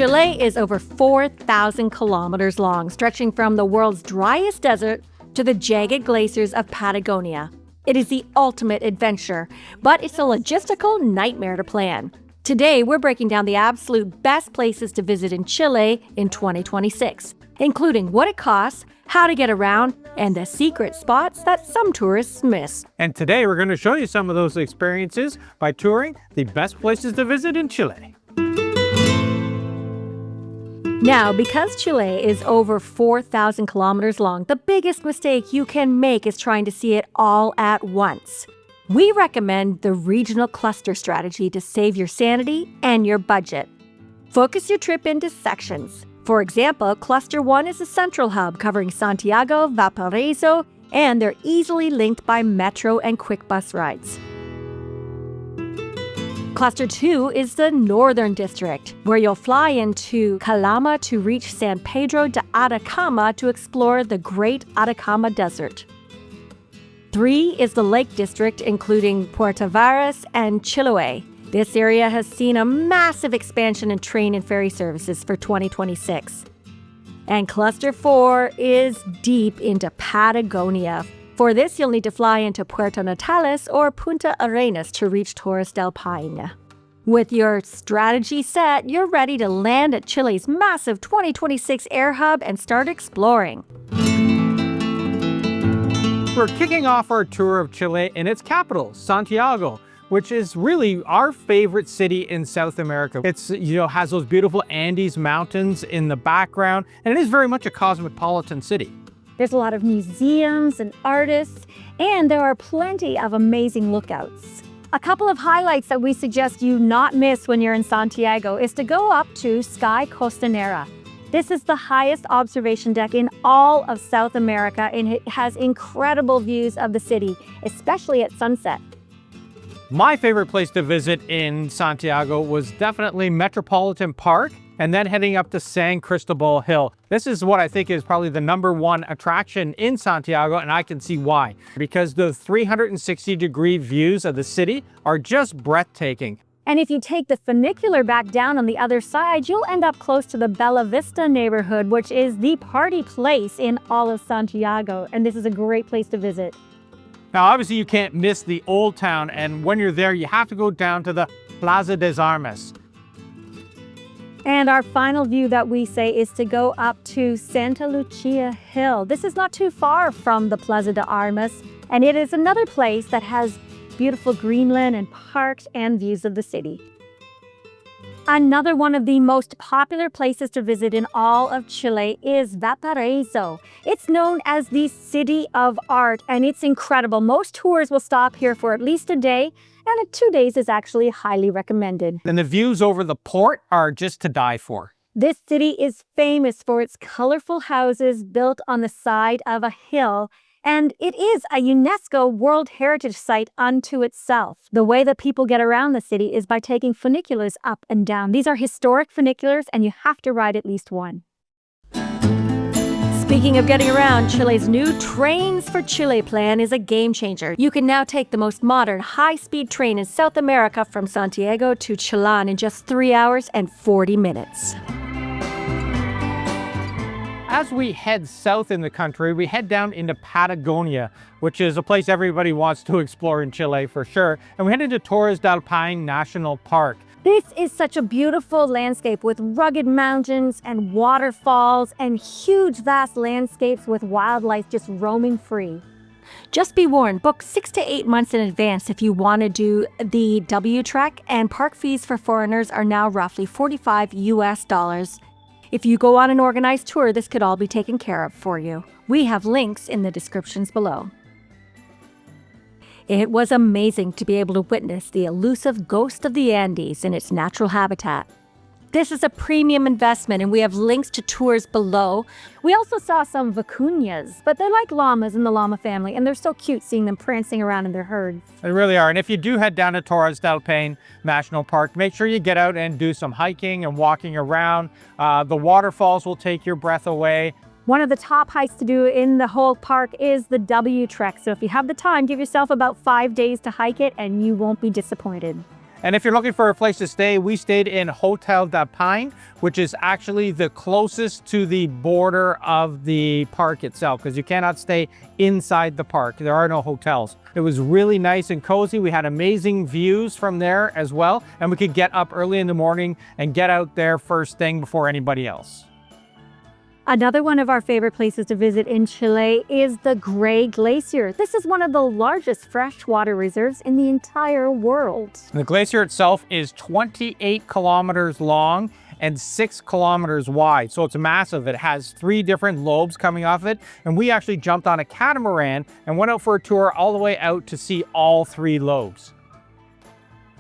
Chile is over 4,000 kilometers long, stretching from the world's driest desert to the jagged glaciers of Patagonia. It is the ultimate adventure, but it's a logistical nightmare to plan. Today, we're breaking down the absolute best places to visit in Chile in 2026, including what it costs, how to get around, and the secret spots that some tourists miss. And today we're going to show you some of those experiences by touring the best places to visit in Chile. Now, because Chile is over 4,000 kilometers long, the biggest mistake you can make is trying to see it all at once. We recommend the regional cluster strategy to save your sanity and your budget. Focus your trip into sections. For example, Cluster 1 is a central hub covering Santiago, Valparaiso, and they're easily linked by metro and quick bus rides. Cluster 2 is the northern district, where you'll fly into Calama to reach San Pedro de Atacama to explore the great Atacama Desert. 3 is the Lake District, including Puerto, Varas, and Chiloé. This area has seen a massive expansion in train and ferry services for 2026. And Cluster 4 is deep into Patagonia. For this, you'll need to fly into Puerto Natales or Punta Arenas to reach Torres del Paine. With your strategy set, you're ready to land at Chile's massive 2026 air hub and start exploring. We're kicking off our tour of Chile in its capital, Santiago, which is really our favorite city in South America. It's, has those beautiful Andes mountains in the background, and it is very much a cosmopolitan city. There's a lot of museums and artists, and there are plenty of amazing lookouts. A couple of highlights that we suggest you not miss when you're in Santiago is to go up to Sky Costanera. This is the highest observation deck in all of South America, and it has incredible views of the city, especially at sunset. My favorite place to visit in Santiago was definitely Metropolitan Park, and then heading up to San Cristobal Hill. This is what I think is probably the #1 attraction in Santiago, and I can see why. Because the 360-degree views of the city are just breathtaking. And if you take the funicular back down on the other side, you'll end up close to the Bella Vista neighborhood, which is the party place in all of Santiago, and this is a great place to visit. Now, obviously, you can't miss the Old Town, and when you're there, you have to go down to the Plaza des Armas. And our final view that we say is to go up to Santa Lucia Hill. This is not too far from the Plaza de Armas, and it is another place that has beautiful greenland and parks and views of the city. Another one of the most popular places to visit in all of Chile is Valparaiso. It's known as the City of Art, and it's incredible. Most tours will stop here for at least a day, and 2 days is actually highly recommended. And the views over the port are just to die for. This city is famous for its colorful houses built on the side of a hill, and it is a UNESCO World Heritage Site unto itself. The way that people get around the city is by taking funiculars up and down. These are historic funiculars, and you have to ride at least one. Speaking of getting around, Chile's new Trains for Chile plan is a game changer. You can now take the most modern high-speed train in South America from Santiago to Chillán in just 3 hours and 40 minutes. As we head south in the country, we head down into Patagonia, which is a place everybody wants to explore in Chile for sure. And we head into Torres del Paine National Park. This is such a beautiful landscape with rugged mountains and waterfalls and huge vast landscapes with wildlife just roaming free. Just be warned, book 6 to 8 months in advance if you want to do the W Trek, and park fees for foreigners are now roughly $45 US. If you go on an organized tour, this could all be taken care of for you. We have links in the descriptions below. It was amazing to be able to witness the elusive ghost of the Andes in its natural habitat. This is a premium investment, and we have links to tours below. We also saw some vicuñas, but they're like llamas in the llama family, and they're so cute seeing them prancing around in their herds. They really are. And if you do head down to Torres del Paine National Park, make sure you get out and do some hiking and walking around. The waterfalls will take your breath away. One of the top hikes to do in the whole park is the W Trek. So if you have the time, give yourself about 5 days to hike it, and you won't be disappointed. And if you're looking for a place to stay, we stayed in Hotel de Paine, which is actually the closest to the border of the park itself, because you cannot stay inside the park. There are no hotels. It was really nice and cozy. We had amazing views from there as well, and we could get up early in the morning and get out there first thing before anybody else. Another one of our favorite places to visit in Chile is the Great Glacier. This is one of the largest freshwater reserves in the entire world. The glacier itself is 28 kilometers long and 6 kilometers wide. So it's massive. It has 3 different lobes coming off it. And we actually jumped on a catamaran and went out for a tour all the way out to see all 3 lobes.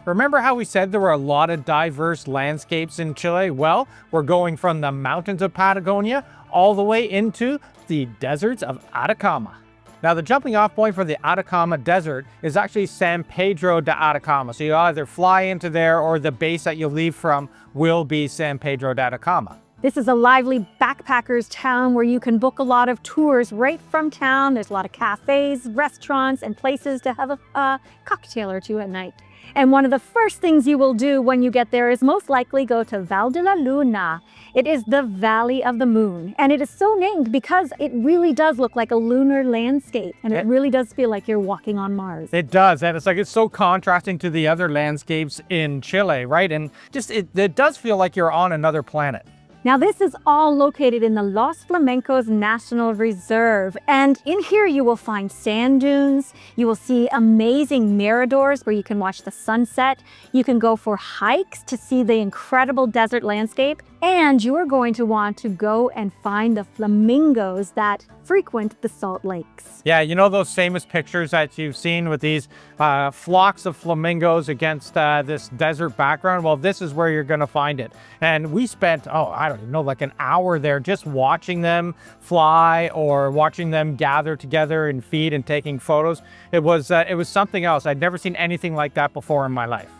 Remember how we said there were a lot of diverse landscapes in Chile? Well, we're going from the mountains of Patagonia all the way into the deserts of Atacama. Now, the jumping off point for the Atacama Desert is actually San Pedro de Atacama. So you either fly into there or the base that you'll leave from will be San Pedro de Atacama. This is a lively backpackers town where you can book a lot of tours right from town. There's a lot of cafes, restaurants, and places to have a cocktail or two at night. And one of the first things you will do when you get there is most likely go to Val de la Luna. It is the Valley of the Moon. And it is so named because it really does look like a lunar landscape. And it really does feel like you're walking on Mars. It does. And it's so contrasting to the other landscapes in Chile, right? And just it does feel like you're on another planet. Now, this is all located in the Los Flamencos National Reserve. And in here you will find sand dunes. You will see amazing miradors where you can watch the sunset. You can go for hikes to see the incredible desert landscape. And you are going to want to go and find the flamingos that frequent the salt lakes. Yeah, you know those famous pictures that you've seen with these flocks of flamingos against this desert background? Well, this is where you're going to find it. And we spent, I don't even know, like an hour there just watching them fly or watching them gather together and feed and taking photos. It was something else. I'd never seen anything like that before in my life.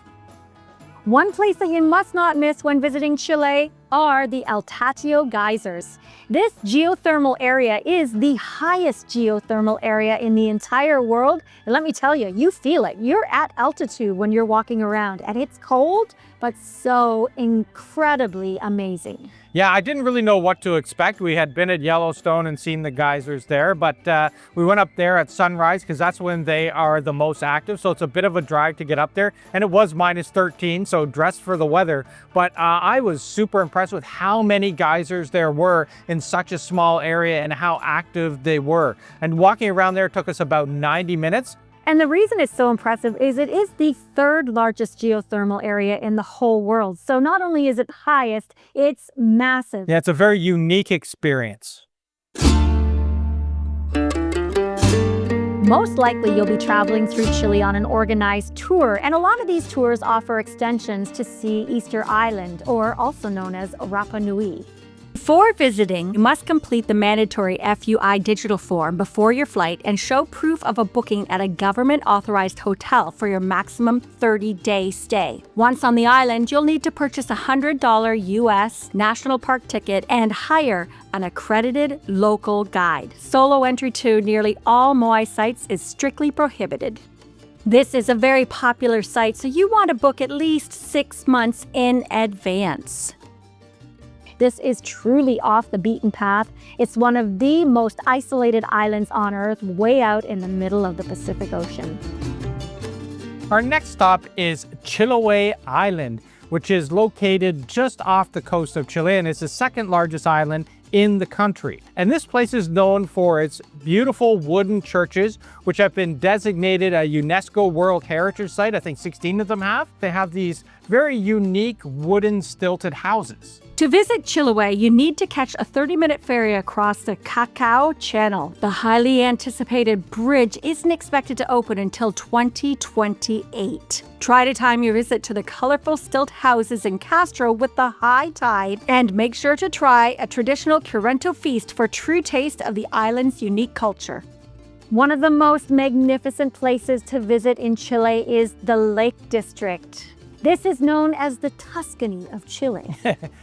One place that you must not miss when visiting Chile are the Tatio Geysers. This geothermal area is the highest geothermal area in the entire world. And let me tell you, you feel it. You're at altitude when you're walking around, and it's cold, but so incredibly amazing. Yeah, I didn't really know what to expect. We had been at Yellowstone and seen the geysers there, but we went up there at sunrise because that's when they are the most active. So it's a bit of a drive to get up there. And it was minus 13, so dress for the weather. But I was super impressed with how many geysers there were in such a small area and how active they were. And walking around there took us about 90 minutes. And the reason it's so impressive is it is the 3rd largest geothermal area in the whole world. So not only is it highest, it's massive. Yeah, it's a very unique experience. Most likely you'll be traveling through Chile on an organized tour, and a lot of these tours offer extensions to see Easter Island, or also known as Rapa Nui. Before visiting, you must complete the mandatory FUI digital form before your flight and show proof of a booking at a government-authorized hotel for your maximum 30-day stay. Once on the island, you'll need to purchase a $100 U.S. National Park ticket and hire an accredited local guide. Solo entry to nearly all Moai sites is strictly prohibited. This is a very popular site, so you want to book at least 6 months in advance. This is truly off the beaten path. It's one of the most isolated islands on Earth, way out in the middle of the Pacific Ocean. Our next stop is Chiloé Island, which is located just off the coast of Chile, and it's the 2nd largest island in the country. And this place is known for its beautiful wooden churches, which have been designated a UNESCO World Heritage Site. I think 16 of them have. They have these very unique wooden stilted houses. To visit Chiloé, you need to catch a 30-minute ferry across the Cacao Channel. The highly anticipated bridge isn't expected to open until 2028. Try to time your visit to the colorful stilt houses in Castro with the high tide, and make sure to try a traditional Curento feast for true taste of the island's unique culture. One of the most magnificent places to visit in Chile is the Lake District. This is known as the Tuscany of Chile.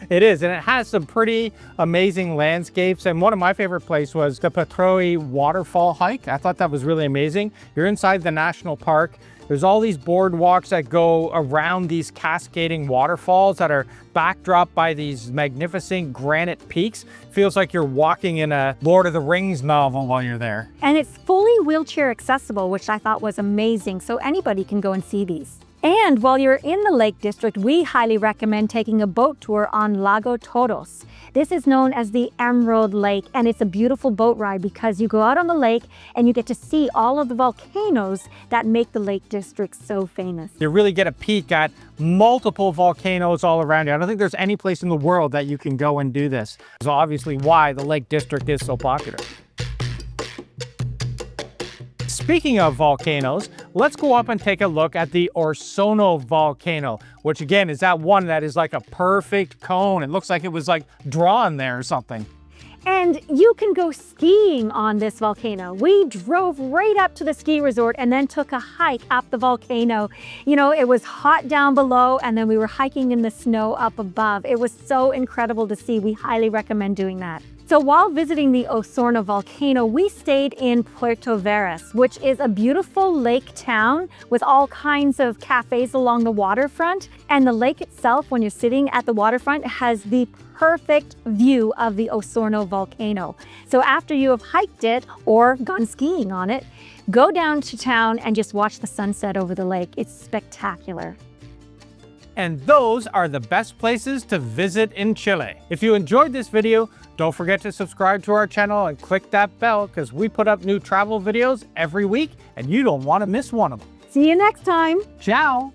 It is, and it has some pretty amazing landscapes. And one of my favorite places was the Patroi waterfall hike. I thought that was really amazing. You're inside the national park. There's all these boardwalks that go around these cascading waterfalls that are backdropped by these magnificent granite peaks. Feels like you're walking in a Lord of the Rings novel while you're there. And it's fully wheelchair accessible, which I thought was amazing, so anybody can go and see these. And while you're in the Lake District, we highly recommend taking a boat tour on Lago Torres. This is known as the Emerald Lake, and it's a beautiful boat ride because you go out on the lake and you get to see all of the volcanoes that make the Lake District so famous. You really get a peek at multiple volcanoes all around you. I don't think there's any place in the world that you can go and do this. It's obviously why the Lake District is so popular. Speaking of volcanoes, let's go up and take a look at the Osorno volcano, which again is that one that is like a perfect cone. It looks like it was like drawn there or something. And you can go skiing on this volcano. We drove right up to the ski resort and then took a hike up the volcano. You know, it was hot down below and then we were hiking in the snow up above. It was so incredible to see. We highly recommend doing that. So while visiting the Osorno volcano, we stayed in Puerto Varas, which is a beautiful lake town with all kinds of cafes along the waterfront. And the lake itself, when you're sitting at the waterfront, has the perfect view of the Osorno volcano. So after you have hiked it or gone skiing on it, go down to town and just watch the sunset over the lake. It's spectacular. And those are the best places to visit in Chile. If you enjoyed this video, don't forget to subscribe to our channel and click that bell because we put up new travel videos every week and you don't want to miss one of them. See you next time. Ciao.